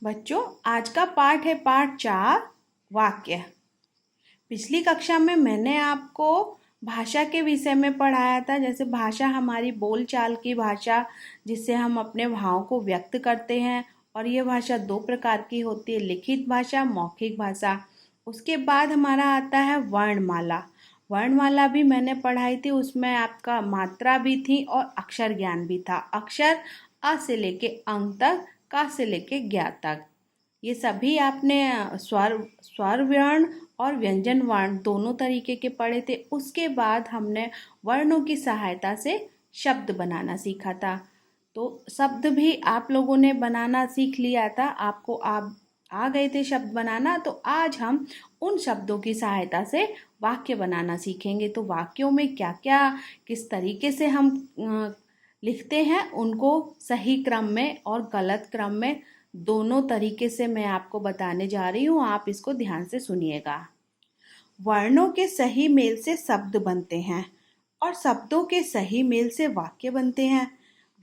बच्चों, आज का पाठ है पाठ 4 वाक्य। पिछली कक्षा में मैंने आपको भाषा के विषय में पढ़ाया था। जैसे भाषा हमारी बोलचाल की भाषा, जिससे हम अपने भावों को व्यक्त करते हैं। और ये भाषा 2 प्रकार की होती है, लिखित भाषा, मौखिक भाषा। उसके बाद हमारा आता है वर्णमाला। वर्णमाला भी मैंने पढ़ाई थी, उसमें आपका मात्रा भी थी और अक्षर ज्ञान भी था। अक्षर अ से लेके अंग तक, का से लेके ज्ञा तक, ये सभी आपने स्वर वर्ण और व्यंजन वर्ण दोनों तरीके के पढ़े थे। उसके बाद हमने वर्णों की सहायता से शब्द बनाना सीखा था। तो शब्द भी आप लोगों ने बनाना सीख लिया था, आपको आप आ गए थे शब्द बनाना। तो आज हम उन शब्दों की सहायता से वाक्य बनाना सीखेंगे। तो वाक्यों में क्या क्या, किस तरीके से हम लिखते हैं, उनको सही क्रम में और गलत क्रम में दोनों तरीके से मैं आपको बताने जा रही हूँ। आप इसको ध्यान से सुनिएगा। वर्णों के सही मेल से शब्द बनते हैं और शब्दों के सही मेल से वाक्य बनते हैं।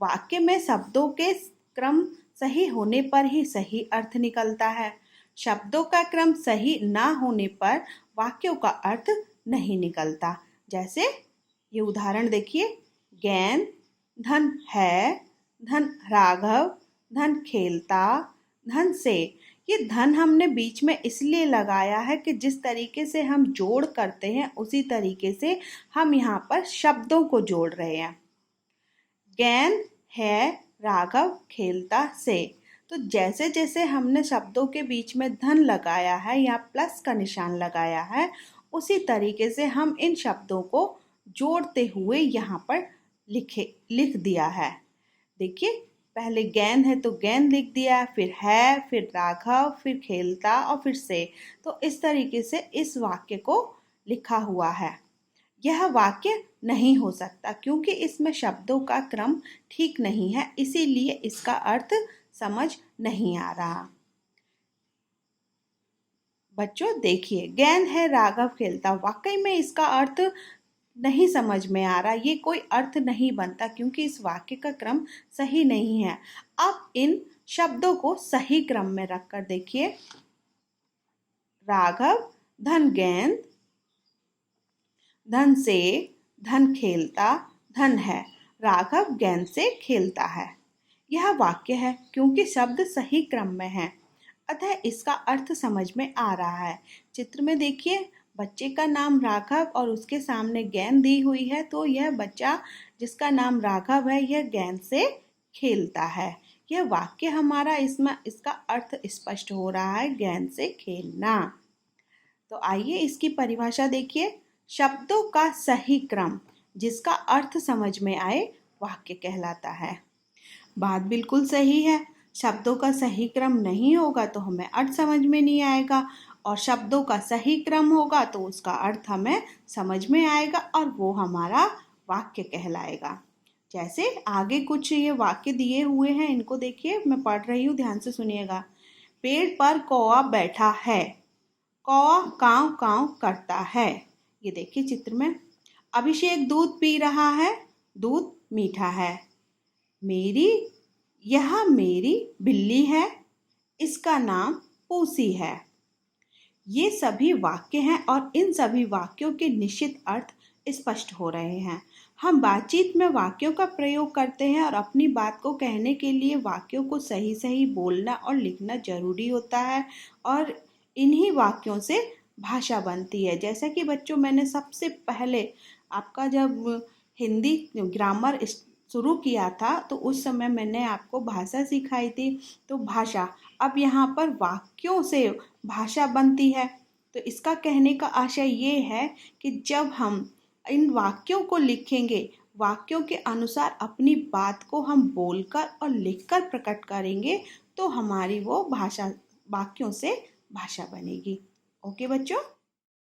वाक्य में शब्दों के क्रम सही होने पर ही सही अर्थ निकलता है। शब्दों का क्रम सही ना होने पर वाक्यों का अर्थ नहीं निकलता। जैसे ये उदाहरण देखिए, गेंद धन है, धन राघव, धन खेलता, धन से। ये धन हमने बीच में इसलिए लगाया है कि जिस तरीके से हम जोड़ करते हैं उसी तरीके से हम यहाँ पर शब्दों को जोड़ रहे हैं। गेंद है, राघव खेलता से। तो जैसे जैसे हमने शब्दों के बीच में धन लगाया है या प्लस का निशान लगाया है, उसी तरीके से हम इन शब्दों को जोड़ते हुए यहाँ पर लिख दिया है। देखिए, पहले गेंद है तो गेंद लिख दिया, फिर है, फिर राघव, फिर खेलता और फिर से। तो इस तरीके से इस वाक्य को लिखा हुआ है। यह वाक्य नहीं हो सकता क्योंकि इसमें शब्दों का क्रम ठीक नहीं है, इसीलिए इसका अर्थ समझ नहीं आ रहा। बच्चों देखिए, गेंद है, राघव खेलता, वाकई में इसका अर्थ नहीं समझ में आ रहा। ये कोई अर्थ नहीं बनता क्योंकि इस वाक्य का क्रम सही नहीं है। अब इन शब्दों को सही क्रम में रखकर देखिए, राघव धन गेंद, धन से, धन खेलता, धन है, राघव गेंद से खेलता है। यह वाक्य है क्योंकि शब्द सही क्रम में है, अतः इसका अर्थ समझ में आ रहा है। चित्र में देखिए, बच्चे का नाम राघव और उसके सामने गेंद दी हुई है। तो यह बच्चा जिसका नाम राघव है, यह गेंद से खेलता है। यह वाक्य हमारा, इसमें इसका अर्थ स्पष्ट हो रहा है, गेंद से खेलना। तो आइए इसकी परिभाषा देखिए। शब्दों का सही क्रम जिसका अर्थ समझ में आए वाक्य कहलाता है। बात बिल्कुल सही है। शब्दों का सही क्रम नहीं होगा तो हमें अर्थ समझ में नहीं आएगा, और शब्दों का सही क्रम होगा तो उसका अर्थ हमें समझ में आएगा और वो हमारा वाक्य कहलाएगा। जैसे आगे कुछ ये वाक्य दिए हुए हैं, इनको देखिए, मैं पढ़ रही हूँ, ध्यान से सुनिएगा। पेड़ पर कौवा बैठा है, कौवा कांव कांव करता है। ये देखिए चित्र में। अभिषेक दूध पी रहा है, दूध मीठा है। यह मेरी बिल्ली है, इसका नाम पूसी है। ये सभी वाक्य हैं और इन सभी वाक्यों के निश्चित अर्थ स्पष्ट हो रहे हैं। हम बातचीत में वाक्यों का प्रयोग करते हैं और अपनी बात को कहने के लिए वाक्यों को सही सही बोलना और लिखना जरूरी होता है, और इन्हीं वाक्यों से भाषा बनती है। जैसा कि बच्चों, मैंने सबसे पहले आपका जब हिंदी ग्रामर शुरू किया था तो उस समय मैंने आपको भाषा सिखाई थी। तो भाषा, अब यहाँ पर वाक्यों से भाषा बनती है। तो इसका कहने का आशय ये है कि जब हम इन वाक्यों को लिखेंगे, वाक्यों के अनुसार अपनी बात को हम बोलकर और लिखकर प्रकट करेंगे, तो हमारी वो भाषा, वाक्यों से भाषा बनेगी। ओके बच्चों।